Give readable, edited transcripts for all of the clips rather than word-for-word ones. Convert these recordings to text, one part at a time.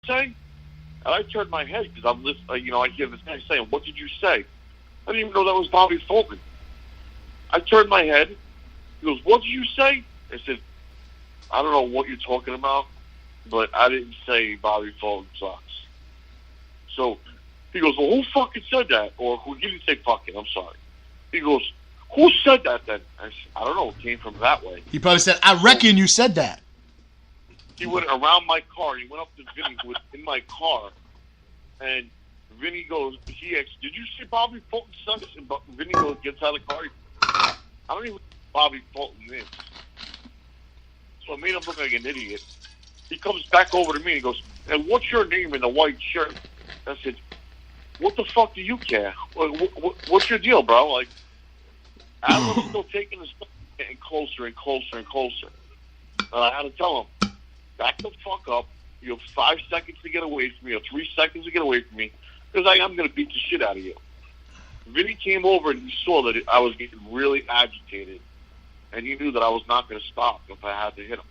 say? And I turned my head because I'm listening. I hear this guy saying, "What did you say?" I didn't even know that was Bobby Fulton. I turned my head. He goes, "What did you say?" I said, "I don't know what you're talking about, but I didn't say Bobby Fulton sucks." So he goes, "Well, who fucking said that?" Or who didn't say fucking? I'm sorry. He goes, "Who said that then?" I said, "I don't know. It came from that way." He probably said, "I reckon you said that." He went around my car. He went up to Vinny, who was in my car, and Vinny goes, he asks, "Did you see Bobby Fulton sucks?" And Vinny goes, gets out of the car. I don't even know who Bobby Fulton is. So I made him look like an idiot. He comes back over to me and goes, "And what's your name in the white shirt?" I said, "What the fuck do you care? What's your deal, bro?" Like, Alan was still taking the stuff, getting closer and closer and closer. And I had to tell him, "Back the fuck up. You have 5 seconds to get away from me, or 3 seconds to get away from me, because I'm going to beat the shit out of you." Vinny came over and he saw that I was getting really agitated, and he knew that I was not going to stop if I had to hit him.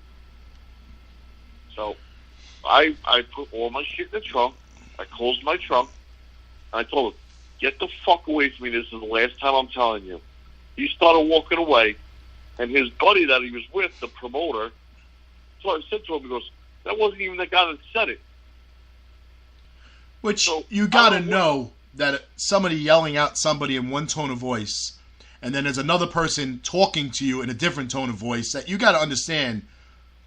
So I put all my shit in the trunk. I closed my trunk, and I told him, "Get the fuck away from me. This is the last time I'm telling you." He started walking away, and his buddy that he was with, the promoter, so I said to him, he goes, "That wasn't even the guy that said it." Which, So, you gotta know that somebody yelling out somebody in one tone of voice, and then there's another person talking to you in a different tone of voice, that you gotta understand,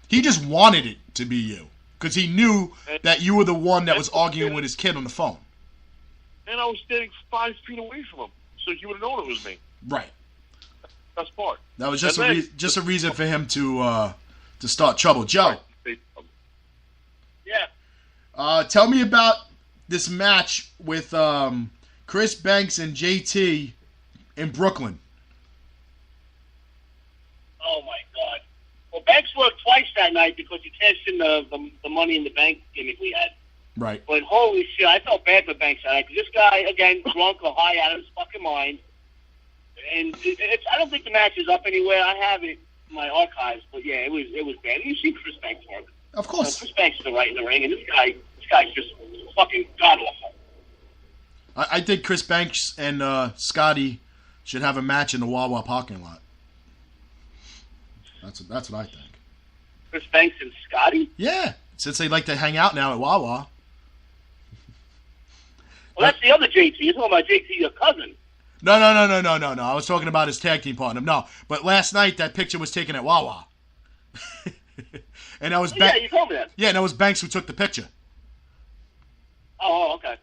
he just wanted it to be you. Because he knew that you were the one that was arguing with his kid on the phone. And I was standing 5 feet away from him, so he would have known it was me. Right. That's part. That was just a reason for him to start trouble. Joe. Yeah. Tell me about this match with Chris Banks and JT in Brooklyn. Oh my God! Well, Banks worked twice that night because he cashed in the Money in the Bank gimmick we had. Right. But holy shit, I felt bad for Banks that night because this guy, again, drunk or high out of his fucking mind. And I don't think the match is up anywhere. I have it in my archives, but yeah, it was bad. You see Chris Banks work. Of course. Chris Banks is right in the ring, and this guy's just fucking god awful. I think Chris Banks and Scotty should have a match in the Wawa parking lot. That's what I think. Chris Banks and Scotty? Yeah, since they like to hang out now at Wawa. Well, that's the other JT. You're talking about JT, your cousin. No. I was talking about his tag team partner. No, but last night that picture was taken at Wawa. And that was yeah, you told me that. Yeah, and that was Banks who took the picture. Oh, okay.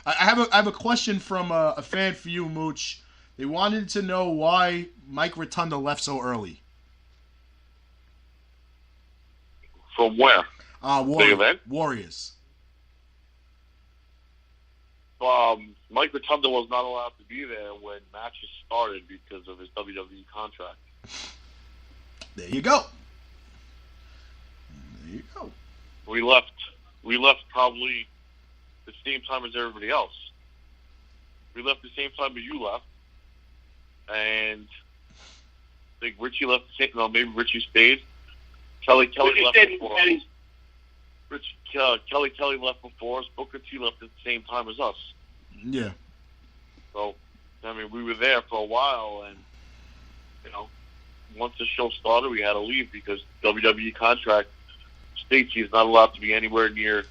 I have a question from a fan for you, Mooch. They wanted to know why Mike Rotunda left so early. From where? Warriors. Mike Rotunda was not allowed to be there when matches started because of his WWE contract. There you go. We left probably the same time as everybody else. We left the same time as you left. And I think Richie left the same. No, maybe Richie stayed. Kelly left before us. Kelly left before us. Booker T left at the same time as us. Yeah. So, I mean, we were there for a while, and once the show started, we had to leave because WWE contract states he's not allowed to be anywhere near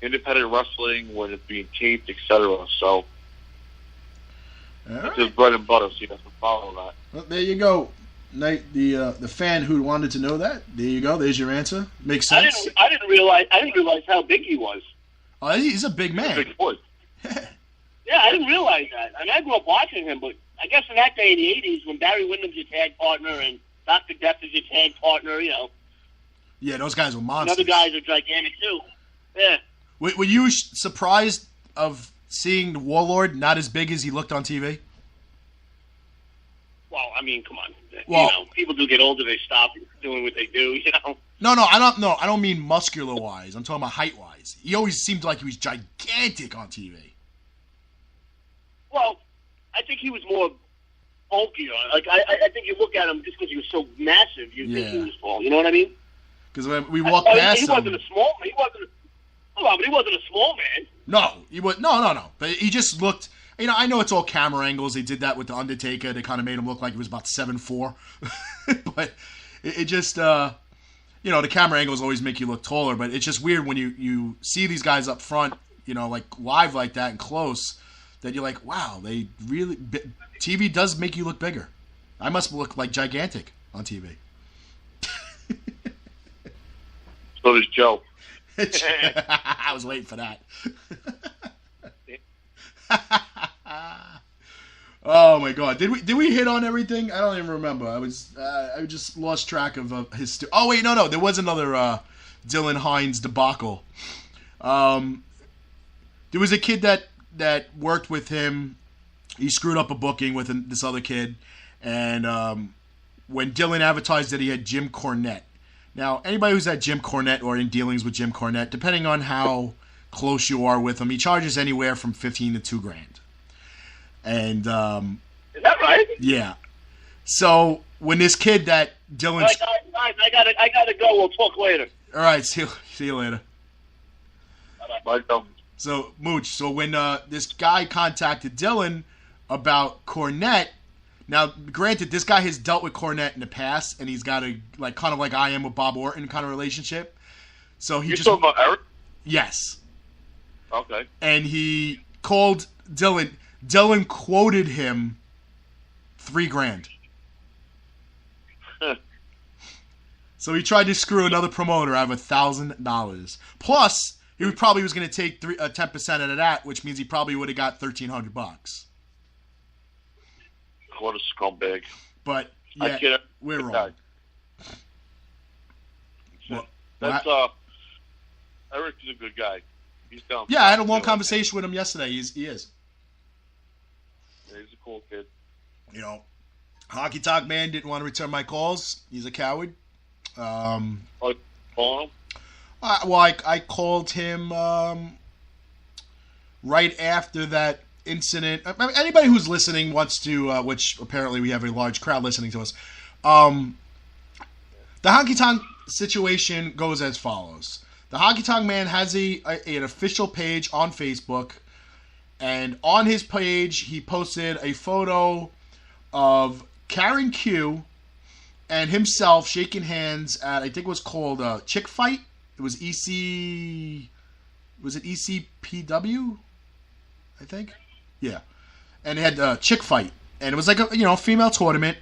independent wrestling when it's being taped, etc. So. It's his bread and butter, so he doesn't follow that. Well, there you go, Nate. The fan who wanted to know that. There you go. There's your answer. Makes sense. I didn't realize how big he was. Oh, he's a big man. He's a big boy. Yeah, I didn't realize that. I mean, I grew up watching him, but I guess in that day in the '80s, when Barry Windham's your tag partner and Dr. Death is your tag partner, Yeah, those guys were monsters. And other guys are gigantic too. Yeah. Were you surprised of seeing the Warlord not as big as he looked on TV? Well, I mean, come on. Well, people do get older; they stop doing what they do. No, I don't mean muscular wise. I'm talking about height wise. He always seemed like he was gigantic on TV. Well, I think he was more bulkier. Like I think you look at him just because he was so massive, you think he was tall. You know what I mean? Because when we walked past him, He wasn't a small man. No, he was no. But he just looked. I know it's all camera angles. They did that with the Undertaker. They kind of made him look like he was about 7'4", but it just the camera angles always make you look taller. But it's just weird when you see these guys up front, like live like that and close, that you're like, wow, they really TV does make you look bigger. I must look like gigantic on TV. So does Joe. I was waiting for that. Oh my God! Did we hit on everything? I don't even remember. I just lost track of his. Oh wait, no. There was another Dillon Hines debacle. There was a kid that worked with him. He screwed up a booking with this other kid, and when Dillon advertised that he had Jim Cornette. Now, anybody who's had Jim Cornette or in dealings with Jim Cornette, depending on how close you are with him, he charges anywhere from $15,000 to $2,000. And is that right? Yeah. So when this kid that Dillon, guys, I gotta go. We'll talk later. All right, see you later. Bye, Joe. So Mooch. So when this guy contacted Dillon about Cornette. Now, granted, this guy has dealt with Cornette in the past, and he's got a kind of like I am with Bob Orton kind of relationship. So You're talking about Eric? Yes. Okay. And he called Dillon. Dillon quoted him $3,000. So he tried to screw another promoter out of $1,000. Plus, he probably was going to take 10% out of that, which means he probably would have got $1,300. What a scumbag. But yeah, we're wrong. That's Eric is a good guy. He's down. Yeah, I had a long conversation with him yesterday. He is. Yeah, he's a cool kid. Hockey Talk Man didn't want to return my calls. He's a coward. Calling him? I called him right after that incident. Anybody who's listening wants to, which apparently we have a large crowd listening to us. The Honky Tonk situation goes as follows. The Honky Tonk Man has an official page on Facebook, and on his page he posted a photo of Karen Q and himself shaking hands at, I think it was called Chick Fight. It was EC... Was it ECPW? I think? Yeah. And it had Chick Fight. And it was like a female tournament,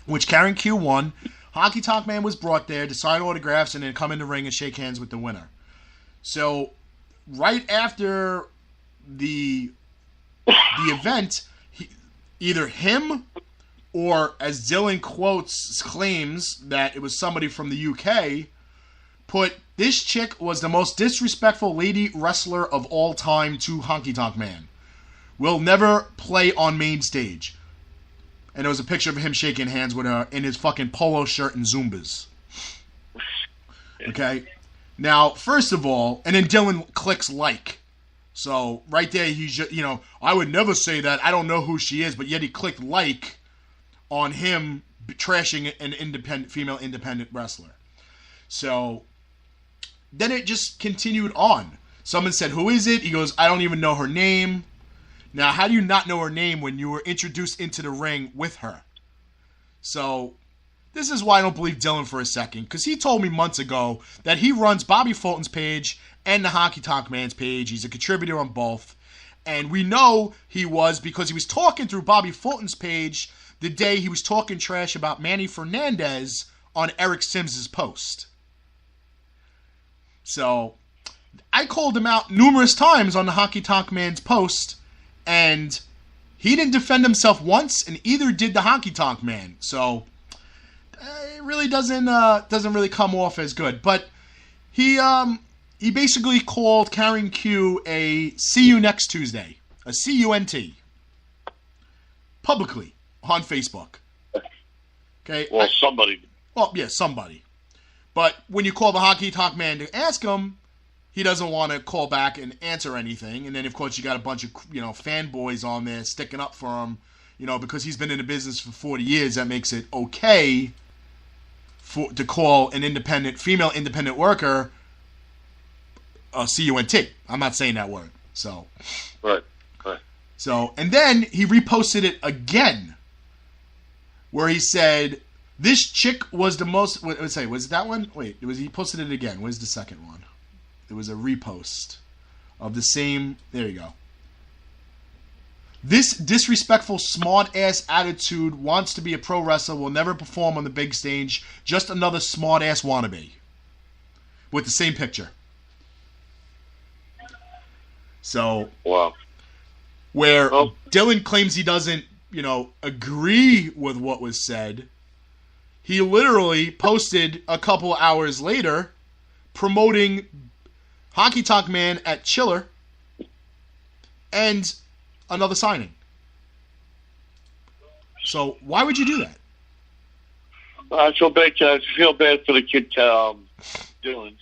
which Karen Q won. Honky Tonk Man was brought there to sign autographs and then come in the ring and shake hands with the winner. So, right after the event, either him or, as Dillon claims that it was somebody from the UK, put, this chick was the most disrespectful lady wrestler of all time to Honky Tonk Man. Will never play on main stage. And there was a picture of him shaking hands with her in his fucking polo shirt and Zumbas. Okay? Now, first of all, and then Dillon clicks like. So, right there, he's just, I would never say that. I don't know who she is, but yet he clicked like on him trashing an female independent wrestler. So, then it just continued on. Someone said, who is it? He goes, I don't even know her name. Now, how do you not know her name when you were introduced into the ring with her? So, this is why I don't believe Dillon for a second, because he told me months ago that he runs Bobby Fulton's page and the Honky Tonk Man's page. He's a contributor on both. And we know he was because he was talking through Bobby Fulton's page the day he was talking trash about Manny Fernandez on Eric Sims's post. So, I called him out numerous times on the Honky Tonk Man's post, and he didn't defend himself once, and either did the Honky Tonk Man. So, it really doesn't really come off as good. But he basically called Karen Q a see you next Tuesday, a CUNT, publicly on Facebook. Okay. Well, somebody. Well, yeah, somebody. But when you call the Honky Tonk Man to ask him, he doesn't want to call back and answer anything. And then, of course, you got a bunch of, fanboys on there sticking up for him, because he's been in the business for 40 years. That makes it okay to call an female independent worker a CUNT. I'm not saying that word. So. Right. So, and then he reposted it again, where he said, "This chick was the most." Was it that one? Wait, he posted it again. Where's the second one? It was a repost of the same. There you go. This disrespectful, smart-ass attitude wants to be a pro wrestler, will never perform on the big stage. Just another smart-ass wannabe. With the same picture. So, wow. Where Dillon claims he doesn't, agree with what was said, he literally posted a couple hours later promoting Honky Tonk Man at Chiller and another signing. So why would you do that? I feel bad for the kid, Dillon.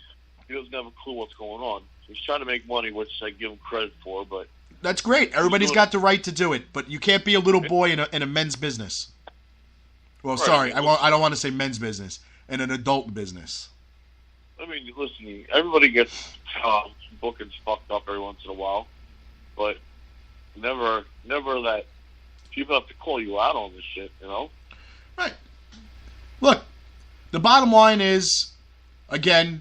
He doesn't have a clue what's going on. He's trying to make money, which I give him credit for, but... That's great. Everybody's got the right to do it, but you can't be a little boy in a men's business. Well, right. Sorry, I don't want to say men's business. In an adult business. I mean, listen, everybody gets bookings fucked up every once in a while, but never that people have to call you out on this shit, Right. Look, the bottom line is, again,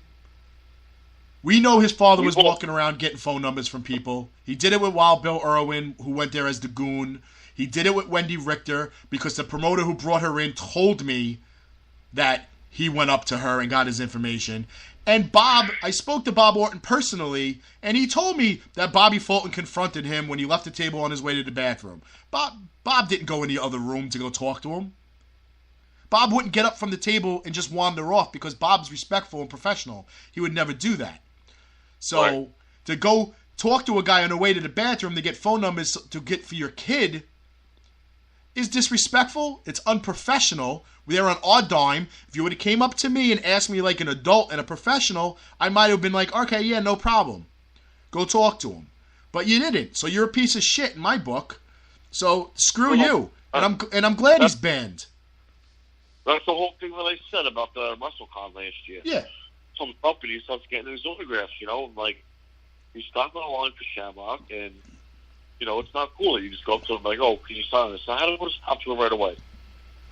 we know his father was walking around getting phone numbers from people. He did it with Wild Bill Irwin, who went there as the goon. He did it with Wendy Richter because the promoter who brought her in told me that he went up to her and got his information. And I spoke to Bob Orton personally, and he told me that Bobby Fulton confronted him when he left the table on his way to the bathroom. Bob didn't go in the other room to go talk to him. Bob wouldn't get up from the table and just wander off because Bob's respectful and professional. He would never do that. So right. To go talk to a guy on the way to the bathroom to get phone numbers to get for your kid is disrespectful. It's unprofessional. They're on our dime. If you would have came up to me and asked me like an adult and a professional, I might have been like, okay, yeah, no problem. Go talk to him. But you didn't. So you're a piece of shit in my book. So screw you. And I'm glad he's banned. That's the whole thing that I said about the WrestleCon last year. Yeah. Some company starts getting his autographs, like he's stopping a line for Shamrock, and it's not cool. You just go up to him like, "Oh, can you sign this?" So I had to put a stop to him right away.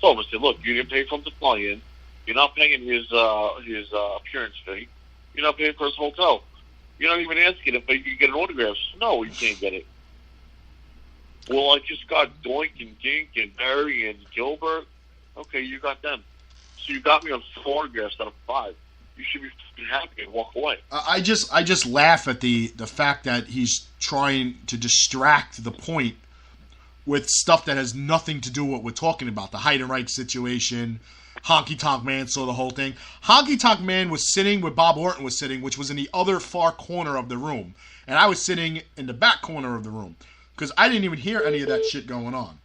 So I said, "Look, you didn't pay for him to fly in. You're not paying his appearance fee. You're not paying for his hotel. You're not even asking if you can get an autograph." No, you can't get it. Well, I just got Doink and Dink and Barry and Gilbert. Okay, you got them. So you got me on 4 autographs out of 5. You should be happy and walk away. I just laugh at the fact that he's trying to distract the point with stuff that has nothing to do with what we're talking about. The Heidenreich situation, Honky Tonk Man saw the whole thing. Honky Tonk Man was sitting where Bob Orton was sitting, which was in the other far corner of the room. And I was sitting in the back corner of the room because I didn't even hear any of that shit going on.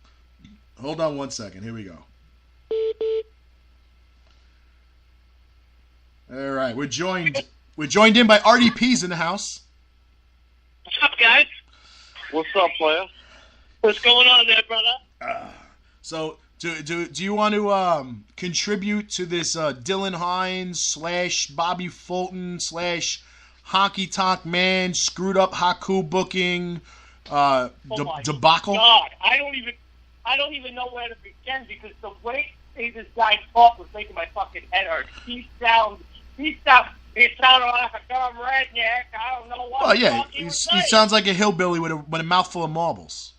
Hold on one second. Here we go. All right, we're joined in by RDP's in the house. What's up, guys? What's up, player? What's going on there, brother? So, do you want to contribute to this Dillon Hines / Bobby Fulton / Honky Tonk Man screwed up Haku booking debacle? God, I don't even know where to begin because the way this guy talked was making my fucking head hurt. He sounds like a dumb redneck. I don't know what. Well, yeah, he sounds like a hillbilly with a mouthful of marbles.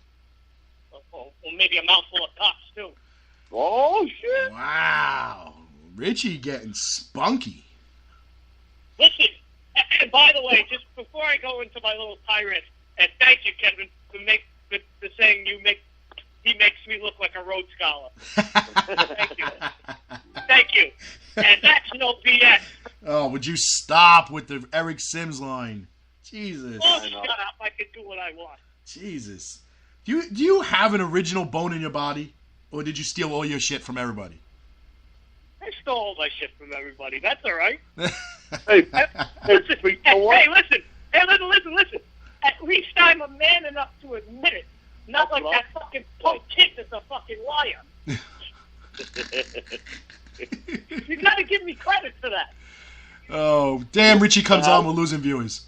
Or maybe a mouthful of cocks too. Oh shit! Wow, Richie getting spunky. Listen, and by the way, just before I go into my little tirade, and thank you, Kevin, for saying he makes me look like a Rhodes Scholar. Thank you. And that's no BS. Oh, would you stop with the Eric Sims line? Jesus. Oh, shut up. I can do what I want. Jesus. Do you have an original bone in your body? Or did you steal all your shit from everybody? I stole all my shit from everybody. That's all right. Hey, listen. Listen. At least I'm a man enough to admit it. Not like that fucking punk kid that's a fucking liar. You got to give me credit for that. Oh, damn, Richie comes on, we're losing viewers.